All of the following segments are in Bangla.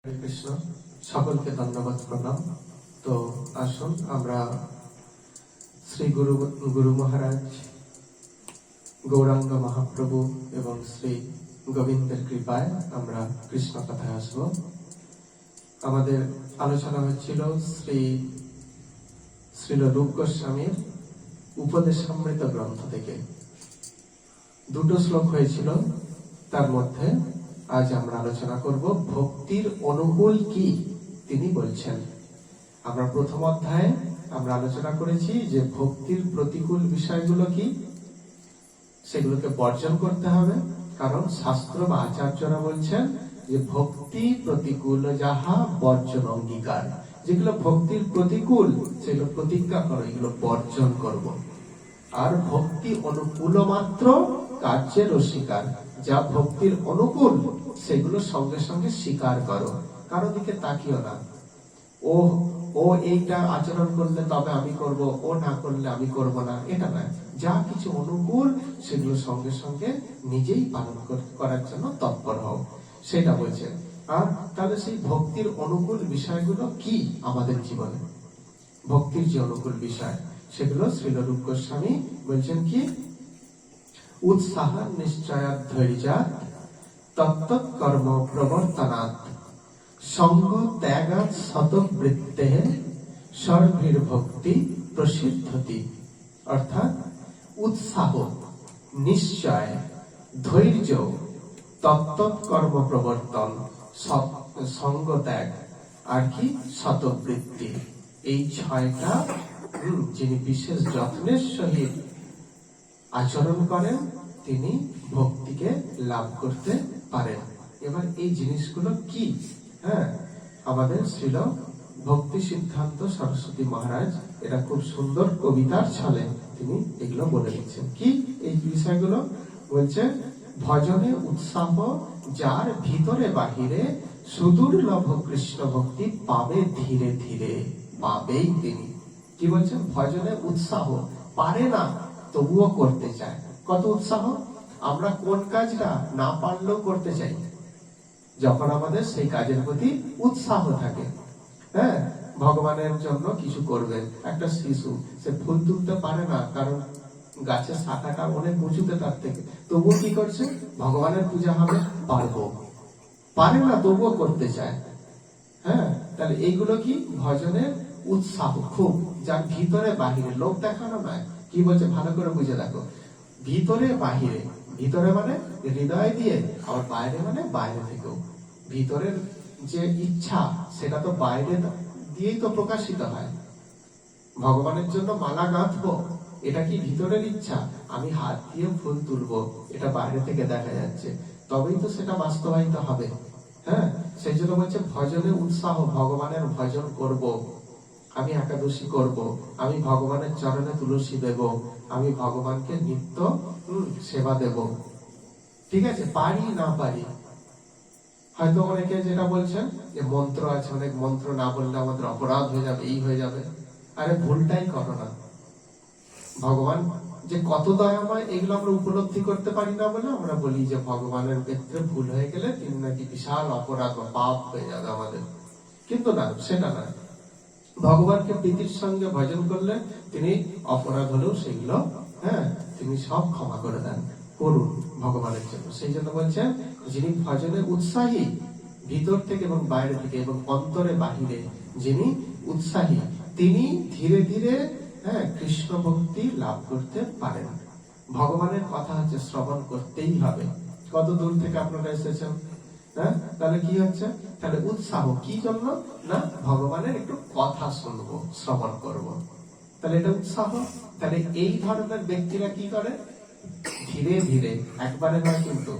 হরে কৃষ্ণ, সকলকে ধন্যবাদ প্রণাম। তো আসুন আমরা শ্রী গুরু মহারাজ গৌরাঙ্গ মহাপ্রভু এবং শ্রী গোবিন্দের কৃপায় আমরা কৃষ্ণ কথায় আসব। আমাদের আলোচনা হচ্ছিল শ্রীল রূপ গোস্বামীর উপদেশামৃত গ্রন্থ থেকে। দুটো শ্লোক হয়েছিল, তার মধ্যে আজ আমরা আলোচনা করব ভক্তির অনুকূল কি তিনি বলছেন। আমরা প্রথম অধ্যায়ে আমরা আলোচনা করেছি যে ভক্তির প্রতিকূল বিষয়গুলো কি, সেগুলোকে বর্জন করতে হবে, কারণ শাস্ত্র বা আচার্যরা বলছেন যে ভক্তি প্রতিকূল যাহা বর্জন অঙ্গীকার। যেগুলো ভক্তির প্রতিকূল সেগুলো প্রতিজ্ঞা করো, এগুলো বর্জন করব। আর ভক্তি অনুকূল মাত্র কার্যের অস্বীকার, যা ভক্তির অনুকূল সেগুলো সঙ্গে সঙ্গে স্বীকার করো, কারো দিকে তাকিও না। ও এইটা আচরণ করলে তবে আমি করব, ও না করলে আমি করব না, এটা না। যা কিছু অনুকূল সেগুলো সঙ্গে সঙ্গে নিজেই পালন করার জন্য তৎপর হও, সেটা বলছে। আর তাহলে সেই ভক্তির অনুকূল বিষয়গুলো কি আমাদের জীবনে, ভক্তির যে অনুকূল বিষয় সেগুলো শ্রীল রূপ গোস্বামী বলছেন কি, উৎসাহ নিশ্চয়াৎ ধৈর্যাৎ তত্তৎ কর্ম প্রবর্তনাৎ সঙ্গ ত্যাগাৎ শতবৃত্তেঃ সর্বীর ভক্তি প্রসিদ্ধতি। অর্থাৎ উৎসাহ, নিশ্চয়, ধৈর্য, তত্তৎ কর্ম প্রবর্তন, সঙ্গ ত্যাগ, আর কি শতবৃত্তি, এই ছয়টা যিনি বিশেষ যত্নের সহিত আচরণ করেন তিনি ভক্তিকে লাভ করতে পারেন। এবার এই জিনিসগুলো কি? আমাদের শ্রীল ভক্তি সিদ্ধান্ত সরস্বতী মহারাজ এটা খুব সুন্দর কবিতার ছলে তিনি এগুলো বলে দিচ্ছেন। কি এই বিষয়গুলো বলছে, ভজনে উৎসাহ যার ভিতরে বাহিরে সুদুর্লভ কৃষ্ণ ভক্তি পাবে ধীরে ধীরে, পাবেই তিনি। কি বলছেন? ভজনে উৎসাহ, পারে না তবুও করতে চায়। কত উৎসাহ! আমরা কোন কাজটা না পারলেও করতে চাই যখন আমাদের সেই কাজের প্রতি উৎসাহ থাকে। ভগবানের জন্য কিছু করবেন, একটা শিশু সে ফুল তুলতে পারে না, কারণ গাছের শাখাটা অনেক উঁচুতে তার থেকে, তবুও কি করছে? ভগবানের পূজা হবে, পারবো, পারে না তবুও করতে চায়। তাহলে এইগুলো কি ভজনের উৎসাহ, খুব, যার ভিতরে বাহিরে, লোক দেখানো নয়। কি বলছে ভালো করে বুঝে দেখো, ভিতরে বাহিরে, ভিতরে মানে হৃদয় দিয়ে, আর বাইরে মানে বাইরে থেকেও। ভিতরের যে ইচ্ছা সেটা তো বাইরে দিয়েই তো প্রকাশিত হয়। ভগবানের জন্য মালা গাঁথবো, এটা কি ভিতরের ইচ্ছা? আমি হাত দিয়ে ফুল তুলবো, এটা বাইরে থেকে দেখা যাচ্ছে, তবেই তো সেটা বাস্তবায়িত হবে। সেই জন্য বলছে ভজনে উৎসাহ, ভগবানের ভজন করব, আমি একাদশী করব, আমি ভগবানের চরণে তুলসী দেব, আমি ভগবানকে নিত্য সেবা দেব। ঠিক আছে, পারি না পারি। হয়তো অনেকে যেটা বলছেন যে মন্ত্র আছে, অনেক মন্ত্র না বললে আমাদের অপরাধ হয়ে যাবে, এই হয়ে যাবে। আরে ভুলটাই করো না। ভগবান যে কত দয়াময় এগুলো আমরা উপলব্ধি করতে পারি না বলে আমরা বলি যে ভগবানের ক্ষেত্রে ভুল হয়ে গেলে তিনি নাকি বিশাল অপরাধ বা পাপ হয়ে যাবে আমাদের। কিন্তু না, সেটা না। ভগবানকে প্রীতির সঙ্গে ভজন করলে তিনি অপরাধ হলেও সেগুলো তিনি সব ক্ষমা করে দেন, করুন ভগবানের জন্য। সেই জন্য বলছেন যিনি ভজনে উৎসাহী, ভিতর থেকে এবং বাইরে থেকে এবং অন্তরে বাহিরে যিনি উৎসাহী, তিনি ধীরে ধীরে কৃষ্ণ ভক্তি লাভ করতে পারেন। ভগবানের কথা হচ্ছে শ্রবণ করতেই হবে। কত দূর থেকে আপনারা এসেছেন, তাহলে কি হচ্ছে? তাহলে উৎসাহ কি জন্য? না, ভগবানের একটু কথা শুনবো, শ্রবণ করব, তাহলে এটা উৎসাহ। তাহলে এই ধরনের ব্যক্তিরা কি করে? ধীরে ধীরে, একবারে নয়, কিন্তু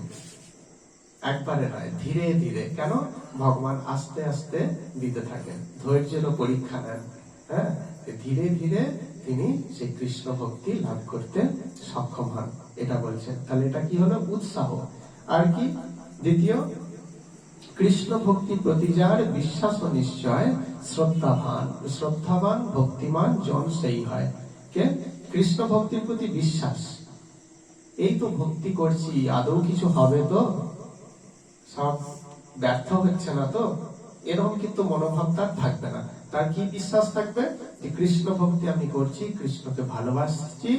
একবারে নয়, ধীরে ধীরে। কেন? ভগবান আস্তে আস্তে দিতে থাকেন, ধৈর্যেরও পরীক্ষা নেন। ধীরে ধীরে তিনি সেই কৃষ্ণ ভক্তি লাভ করতে সক্ষম হন, এটা বলছেন। তাহলে এটা কি হলো? উৎসাহ। আর কি? দ্বিতীয়, কৃষ্ণ ভক্তি প্রতি যার বিশ্বাস ও নিশ্চয় শ্রদ্ধাবান ভক্তিমান জন সেই হয়। কে? কৃষ্ণ ভক্তির প্রতি বিশ্বাস। এই তো ভক্তি করছি, আদৌ কিছু হবে তো? সব ব্যর্থ হচ্ছে না তো? এরকম কিন্তু মনোভাব তার থাকবে না। তার কি বিশ্বাস থাকবে? যে কৃষ্ণ ভক্তি আমি করছি, কৃষ্ণকে ভালোবাসছি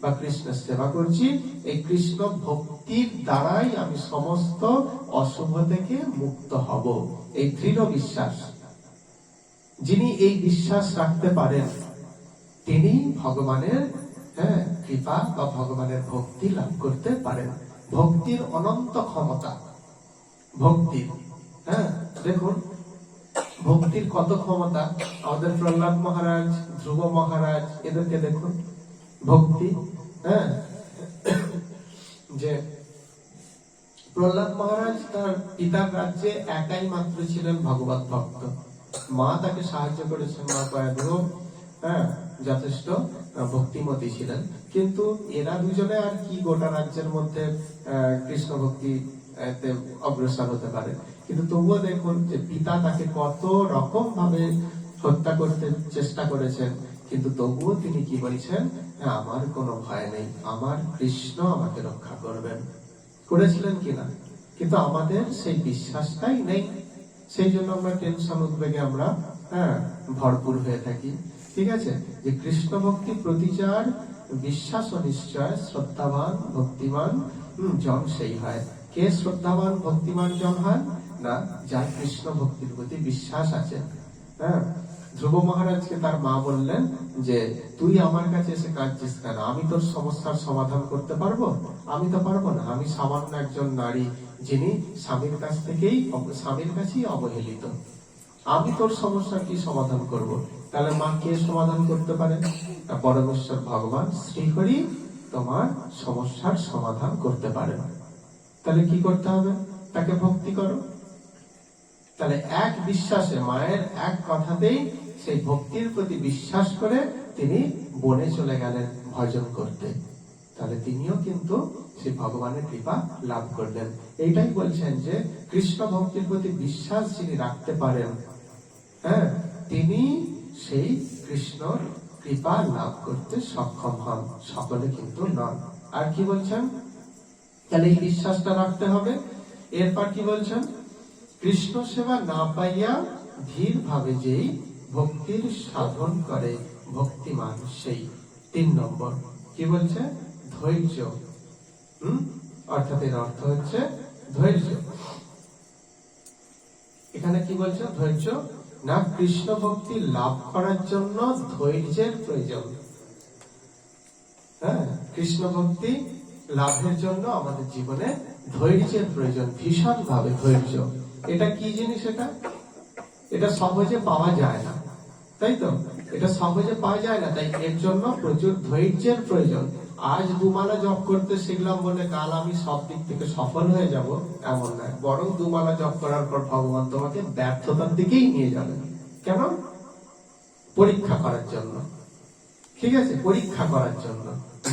বা কৃষ্ণের সেবা করছি, এই কৃষ্ণ ভক্তির দ্বারাই আমি সমস্ত অশুভ থেকে মুক্ত হব, এই দৃঢ় বিশ্বাস। যিনি এই বিশ্বাস রাখতে পারেন তিনি ভগবানের কৃপা বা ভগবানের ভক্তি লাভ করতে পারেন। ভক্তির অনন্ত ক্ষমতা, ভক্তির দেখুন ভক্তির কত ক্ষমতা। আমাদের প্রহ্লাদ মহারাজ, ধ্রুব মহারাজ, এদেরকে দেখুন ভক্তি। যে প্রহ্লাদ মহারাজ তার পিতার রাজ্যে একাই মাত্র ছিলেন ভগবত ভক্ত। মা তাকে সাহায্য করেছেন, মা কয়াধুব যথেষ্ট ভক্তিমতী ছিলেন, কিন্তু এরা দুজনে আর কি গোটা রাজ্যের মধ্যে কৃষ্ণ ভক্তি অগ্রসর হতে পারে। কিন্তু তবুও দেখুন যে পিতা তাকে কত রকম ভাবে হত্যা করতে চেষ্টা করেছেন, কিন্তু তবুও তিনি কি বলছেন, আমার কোনো ভয় নেই, আমার কৃষ্ণ আমাকে রক্ষা করবেন। করেছিলেন কিনা? কিন্তু আমাদের সেই বিশ্বাসটাই নেই, সেই জন্য আমরা টেনশন উদ্বেগে আমরা ভরপুর হয়ে থাকি। ঠিক আছে, যে কৃষ্ণ ভক্তি প্রতিচার বিশ্বাস ও নিশ্চয় শ্রদ্ধাবান ভক্তিমান জন সেই হয়। কে শ্রদ্ধাবান ভক্তিমান জন হয়? না, যার কৃষ্ণ ভক্তির প্রতি বিশ্বাস আছে। ধ্রুব মহারাজকে তার মা বললেন যে তুই আমার কাছে এসে কাঁদছিস কেন? আমি তোর সমস্যার সমাধান করতে পারবো? আমি তো পারবো না, আমি সামান্য একজন নারী যিনি স্বামীর কাছেই অবহেলিত। আমি তোর সমস্যার কি সমাধান করব? তাহলে মা কে সমাধান করতে পারে? পরমেশ্বর ভগবান শ্রীহরি তোমার সমস্যার সমাধান করতে পারে। তাহলে কি করতে হবে? তাকে ভক্তি করো। তাহলে এক বিশ্বাসে, মায়ের এক কথাতেই সেই ভক্তির প্রতি বিশ্বাস করে তিনি বনে চলে গেলেন ভজন করতে। তাহলে তিনিও কিন্তু সেই ভগবানের কৃপা লাভ করলেন। এইটাই বলছেন যে কৃষ্ণ ভক্তির প্রতি বিশ্বাস যিনি রাখতে পারেন তিনি সেই কৃষ্ণর কৃপা লাভ করতে সক্ষম হন, সকলে কিন্তু নন। আর কি বলছেন? তাহলে এই বিশ্বাসটা রাখতে হবে। এরপর কি বলছেন? কৃষ্ণ সেবা না পাইয়া ধীর ভাবে যেই ভক্তির সাধন করে ভক্তিমান সেই। 3 নম্বর কি বলছে? ধৈর্য। অর্থাৎ এর অর্থ হচ্ছে ধৈর্য। এখানে কি বলছে? ধৈর্য না, কৃষ্ণ ভক্তি লাভ করার জন্য ধৈর্যের প্রয়োজন। কৃষ্ণ ভক্তি লাভের জন্য আমাদের জীবনে ধৈর্যের প্রয়োজন, ভীষণ ভাবে ধৈর্য। এটা কি জিনিস? এটা সহজে পাওয়া যায় না, তাই তো? এটা সহজে পাওয়া যায় না, তাই এর জন্য প্রচুর ধৈর্যের প্রয়োজন। আজ 2 মালা জপ করতে শিখলাম বলে কাল আমি সব দিক থেকে সফল হয়ে যাব এমন নয়, বরং 2 মালা জপ করার পর ভগবান তোমাকে ব্যর্থতার দিকেই নিয়ে যাবেন। কেন? পরীক্ষা করার জন্য। ঠিক আছে, পরীক্ষা করার জন্য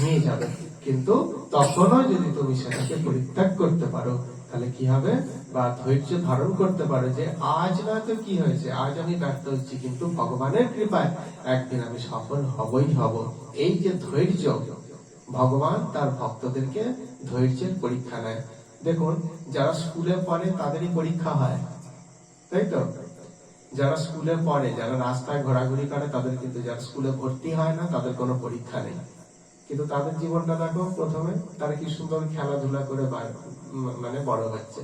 নিয়ে যাবে। কিন্তু তখনও যদি তুমি সেটাকে পরিত্যাগ করতে পারো তাহলে কি হবে? বা ধৈর্য ধারণ করতে পারো যে আজ না তো কি হয়েছে, আজ আমি ব্যর্থ হচ্ছি, কিন্তু ভগবানের কৃপায় একদিন আমি সফল হবই হব। এই যে ধৈর্য, ভগবান তার ভক্তদেরকে ধৈর্যের পরীক্ষা নেয়। দেখুন যারা স্কুলে পড়ে তাদেরই পরীক্ষা হয়, তাই তো? যারা স্কুলে পড়ে, যারা রাস্তায় ঘোরাঘুরি করে তাদের কিন্তু, যারা স্কুলে ভর্তি হয় না তাদের কোনো পরীক্ষা নেই, কিন্তু তাদের জীবনটা দেখো, প্রথমে তারা কি সুন্দর খেলাধুলা করে মানে বড় হচ্ছে।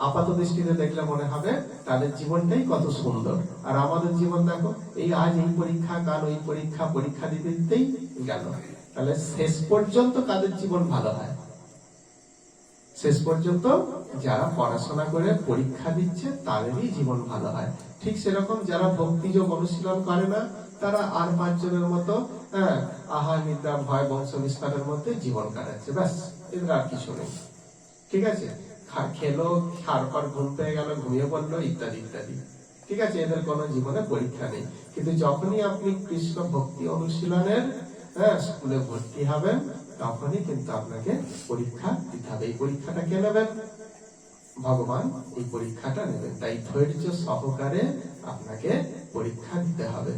আপাত দৃষ্টিতে দেখলে মনে হবে তাদের জীবনটাই কত সুন্দর। আর আমাদের জীবন দেখো, এই আজ এই পরীক্ষা, কাল ওই পরীক্ষা, পরীক্ষা দিতে দিতেই গেল। তাহলে শেষ পর্যন্ত কাদের জীবন ভালো হয়? শেষ পর্যন্ত যারা পড়াশোনা করে পরীক্ষা দিচ্ছে তাদেরই জীবন ভালো হয়। ঠিক সেরকম যারা ভক্তিযোগ অনুশীলন করে না তারা আর 5 জনের মতো আহার নিদ্রা ভয় বংশ বিস্তারের মধ্যে জীবন কাটাচ্ছে, ব্যাস, এদের আর কিছু নেই। ঠিক আছে, খেলো, খাওয়ার পর ঘুম পেয়ে গেল, ঘুমিয়ে পড়লো, ইত্যাদি ইত্যাদি। ঠিক আছে, এদের কোনো জীবনে পরীক্ষা নেই। কিন্তু যখনই আপনি কৃষ্ণ ভক্তি অনুশীলনের স্কুলে ভর্তি হবেন তখনই কিন্তু আপনাকে পরীক্ষা দিতে হবে। এই পরীক্ষাটা কে নেবেন? ভগবান এই পরীক্ষাটা নেবেন। তাই ধৈর্য সহকারে আপনাকে পরীক্ষা দিতে হবে।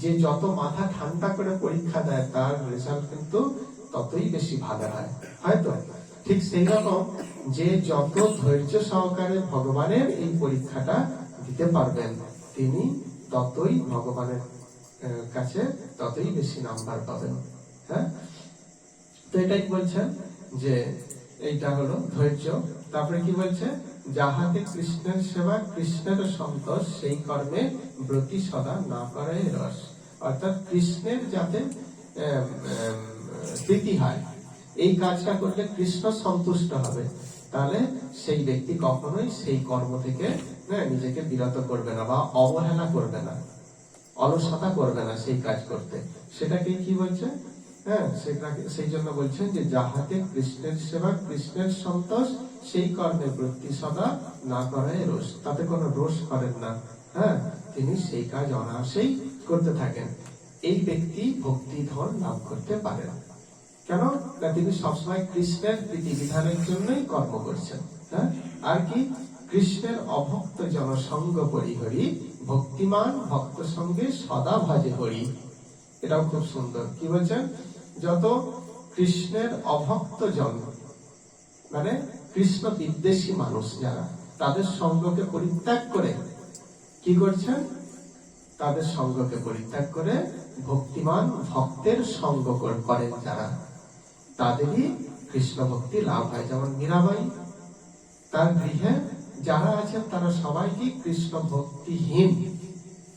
যে যত মাথা ঠান্ডা করে পরীক্ষা দেয় তার রেজাল্ট কিন্তু ততই বেশি ভালো হয়, হয়তো? ঠিক সেই রকম যে যত ধৈর্য সহকারে ভগবানের এই পরীক্ষাটা দিতে পারবেন, তিনি ততই ভগবানের কাছে ততই বেশি নাম্বার পাবেন। হ্যাঁ, তো এটাই বলছেন যে এইটা হলো ধৈর্য। তারপরে কি বলছে, যাহাতে কৃষ্ণের সেবা কৃষ্ণের সন্তোষ, সেই কর্মে ব্রতী সদা না করে রস। অর্থাৎ কৃষ্ণের যাতে প্রীতি হয়, এই কাজটা করলে কৃষ্ণ সন্তুষ্ট হবে, তাহলে সেই ব্যক্তি কখনোই সেই কর্ম থেকে নিজেকে বিরত করবে না বা অবহেলা করবে না, অলসতা করবে না সেই কাজ করতে। সেটাকে কি বলছে, সেটাকে সেই জন্য বলছেন যে যাহাতে কৃষ্ণের সেবা কৃষ্ণের সন্তোষ, সেই কর্মে বৃত্তি সদা না করে রোষ। তাতে কোনো রোষ করেন না, তিনি সেই কাজ অনায়াসেই করতে থাকেন। এই ব্যক্তি ভক্তি ধন লাভ করতে পারেন। কেন না, তিনি সবসময় কৃষ্ণের প্রীতি বিধানের জন্যই কর্ম করছেন। আর কি, কৃষ্ণের অভক্ত জনসঙ্গ পরিহরি, ভক্তিমান ভক্ত সঙ্গে সদা ভজে হরি। এটাও খুব সুন্দর। কি বলছেন, যত কৃষ্ণের অভক্ত জন মানে কৃষ্ণ বিদ্বেষী মানুষ যারা, তাদের সঙ্গকে পরিত্যাগ করে কি করছেন, তাদের সঙ্গকে পরিত্যাগ করে ভক্তিমান ভক্তের সঙ্গ করেন যারা, তাদেরই কৃষ্ণ ভক্তি লাভ হয়। যেমন মীরাবাই, তার গৃহে যারা আছেন তারা সবাই কি কৃষ্ণ ভক্তিহীন,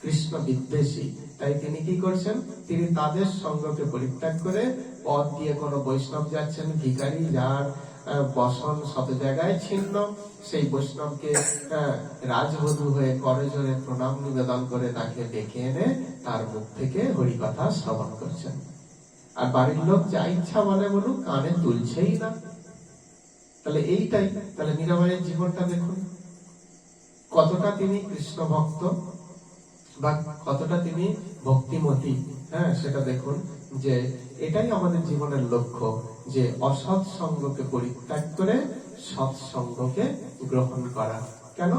কৃষ্ণ বিদ্বেষী। তাই তিনি কি করছেন, তিনি তাদের সঙ্গকে পরিত্যাগ করে পথ দিয়ে কোনো বৈষ্ণব যাচ্ছেন, ভিখারি যার বসন শত জায়গায় ছিন্ন, সেই বৈষ্ণবকে রাজবধূ হয়ে করজোড়ে প্রণাম নিবেদন করে তাকে ডেকে এনে তার মুখ থেকে হরিকথা শ্রবণ করছেন। আর বাড়ির লোক যা ইচ্ছা বলে বলুক, কানে তুলছেই না। তাহলে এইটাই, তাহলে মীরাবাইয়ের জীবনটা দেখুন, কতটা তিনি কৃষ্ণ ভক্ত বা কতটা তিনি ভক্তিমতী। সেটা দেখুন যে এটাই আমাদের জীবনের লক্ষ্য, যে অসৎ সঙ্গকে পরিত্যাগ করে সৎসঙ্গকে গ্রহণ করা। কেন,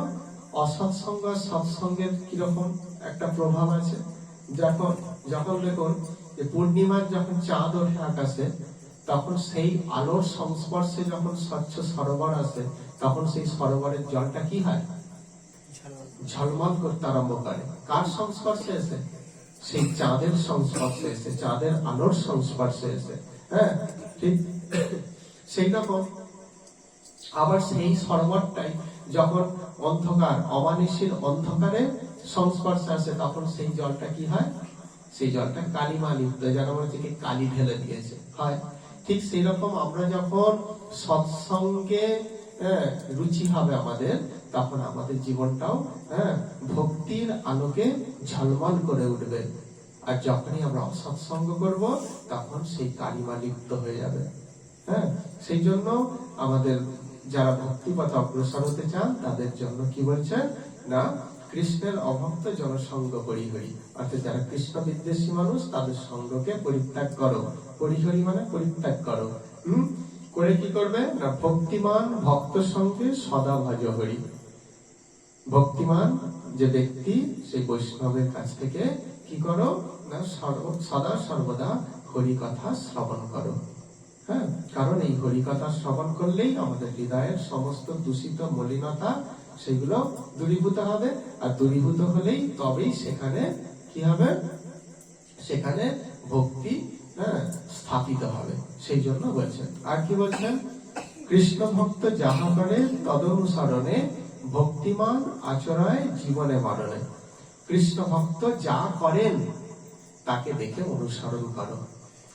অসৎ সঙ্গ সৎসঙ্গের কিরকম একটা প্রভাব আছে। যখন দেখুন যে পূর্ণিমার যখন চাঁদ ওঠে আকাশে, তখন সেই আলোর সংস্পর্শে যখন স্বচ্ছ সরোবর আসে, তখন সেই সরোবরের জলটা কি হয়, ঝলমল করতে আরম্ভ করে। কার সংস্পর্শে এসে, সেই চাঁদের সংস্পর্শে এসে, চাঁদের আলোর সংস্পর্শে এসে। ঠিক সেই রকম আবার সেই সরোবরটাই যখন অন্ধকার, অমানিসীর অন্ধকারে সংস্পর্শে আসে, তখন সেই জলটা কি হয়, সেই জলটা কালিমা লিপ্ত, যেন মনে হচ্ছে কালি ঢেলে দিয়েছে হয়। ঠিক সেই রকম আমরা যখন সৎসঙ্গে রুচি হবে আমাদের, তখন আমাদের জীবনটাও ভক্তির আলোকে ঝলমল করে উঠবে। আর যখনই আমরা অসৎসঙ্গ করব, তখন সেই কালিমা লিপ্ত হয়ে যাবে। সেই জন্য আমাদের যারা ভক্তি পথে অগ্রসর হতে চান, তাদের জন্য কি বলছেন না, কৃষ্ণের অভক্ত জনসঙ্গ পরিহরি। অর্থাৎ যারা কৃষ্ণ বিদ্বেষী মানুষ, তাদের সঙ্গকে পরিত্যাগ করো। পরিহরি মানে পরিত্যাগ করো। করে কি করবে না, ভক্তিমান ভক্ত সঙ্গে সদা ভজ হরি। ভক্তিমান যে ব্যক্তি, সেই বৈষ্ণবের কাছ থেকে কি করো না, সদা সর্বদা হরি কথা শ্রবণ করো। কারণ এই হরি কথা শ্রবণ করলেই আমাদের হৃদয়ের সমস্ত দূষিত মলিনতা সেগুলো দূরীভূত হবে। আর দূরীভূত হলেই তবেই সেখানে কি হবে, সেখানে ভক্তি স্থাপিত হবে। সেই জন্য বলছেন। আর কি বলছেন, কৃষ্ণ ভক্ত যাহা করে তদনুসরণে, ভক্তিমান আচরায় জীবনে মরণে। কৃষ্ণ ভক্ত যা করেন তাকে দেখে অনুসরণ করো।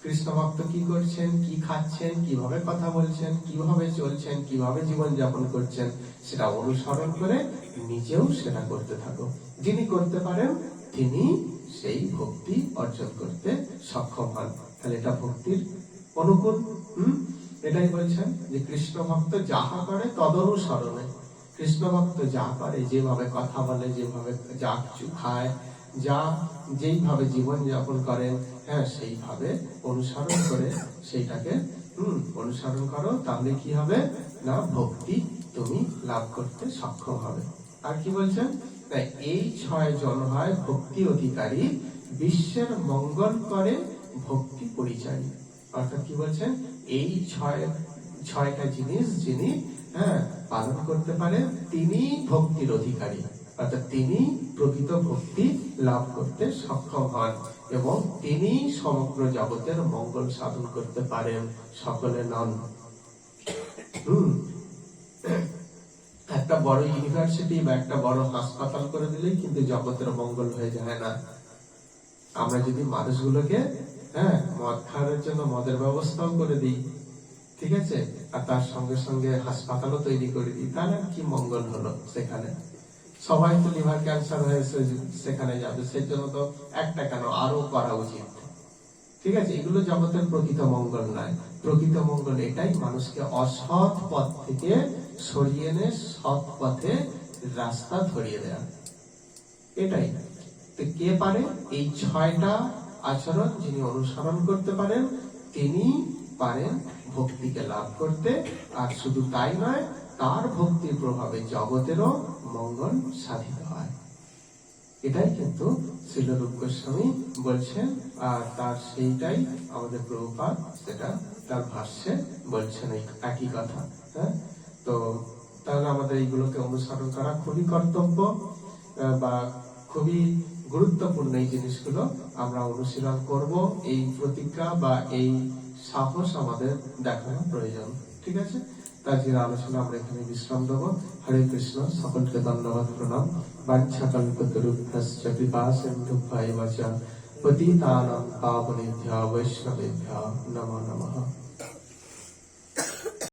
কৃষ্ণ ভক্ত কি করছেন, কি খাচ্ছেন, কিভাবে কথা বলছেন, কিভাবে চলছেন, কিভাবে জীবন যাপন করছেন, সেটা অনুসরণ করে নিজেও সেটা করতে থাকো। যিনি করতে পারেন তিনি সেই ভক্তি অর্জন করতে সক্ষম হন। তাহলে এটা ভক্তির অনুকূল। এটাই বলছেন যে কৃষ্ণ ভক্ত যাহা করে তদনুসরণে। কৃষ্ণ ভক্ত যা করে, যেভাবে কথা বলে, যেভাবে যা কিছু খায়, যেইভাবে জীবন যাপন করেন, সেইভাবে অনুসরণ করে সেইটাকে অনুসরণ করো। তাহলে কি হবে না, ভক্তি তুমি লাভ করতে সক্ষম হবে। আর কি বলছেন, এই 6 জন হয় ভক্তি অধিকারী, বিশ্বের মঙ্গল করে ভক্তি পরিচারী। অর্থাৎ কি বলছেন, এই 6টা জিনিস যিনি পালন করতে পারে, তিনি ভক্তির অধিকারী। অর্থাৎ তিনি প্রকৃত ভক্তি লাভ করতে সক্ষম হন এবং তিনি সমগ্র জগতের মঙ্গল সাধন করতে পারেন, সকলে নন। একটা বড় ইউনিভার্সিটি বা একটা বড় হাসপাতাল করে দিলেই কিন্তু জগতের মঙ্গল হয়ে যায় না। আমরা যদি মানুষগুলোকে মদ খাওয়ার জন্য মদের ব্যবস্থাও করে দিই, ঠিক আছে, আর তার সঙ্গে সঙ্গে হাসপাতালও তৈরি করে দিই, তাহলে কি মঙ্গল হলো? সেখানে সবাই তো লিভার ক্যান্সার হয়েছে সেখানে যাবে, সেই জন্য তো একটা কেন আরো করা উচিত। ঠিক আছে, এগুলো জগতের প্রকৃত মঙ্গল নয়। প্রকৃত মঙ্গল এটাই, মানুষকে অসৎ পথ থেকে সরিয়ে এনে সৎ পথে রাস্তা ধরিয়ে দেয়া, এটাই। তো কে পারে? এই 6টা আচরণ যিনি অনুসরণ করতে পারেন তিনি পারেন ভক্তিকে লাভ করতে। আর শুধু তাই নয়, তার ভক্তির প্রভাবে জগতেরও মঙ্গল সাধিত হয়। এটাই কিন্তু শ্রীল রূপ গোস্বামী বলছেন, আর তার সেইটাই আমাদের প্রভুপাদ সেটা তার ভাষ্যে বলছেন এই একই কথা। তো তাহলে আমাদের এইগুলোকে অনুসরণ করা খুবই কর্তব্য বা খুবই গুরুত্বপূর্ণ। এই জিনিসগুলো আমরা অনুশীলন করব, এই প্রতিজ্ঞা বা এই সাহস আমাদের দেখানো প্রয়োজন। ঠিক আছে, তার আলোচনা আমরা এখানে বিশ্রাম দেব। হরে কৃষ্ণ, সকলকে ধন্যবাদ, প্রণাম। বাঞ্ছাকল্পতরুভ্যশ্চ কৃপা সিন্ধুভ্যেব চ পতিতানাং পাবনেভ্যো বৈষ্ণবেভ্যো নমো নমঃ।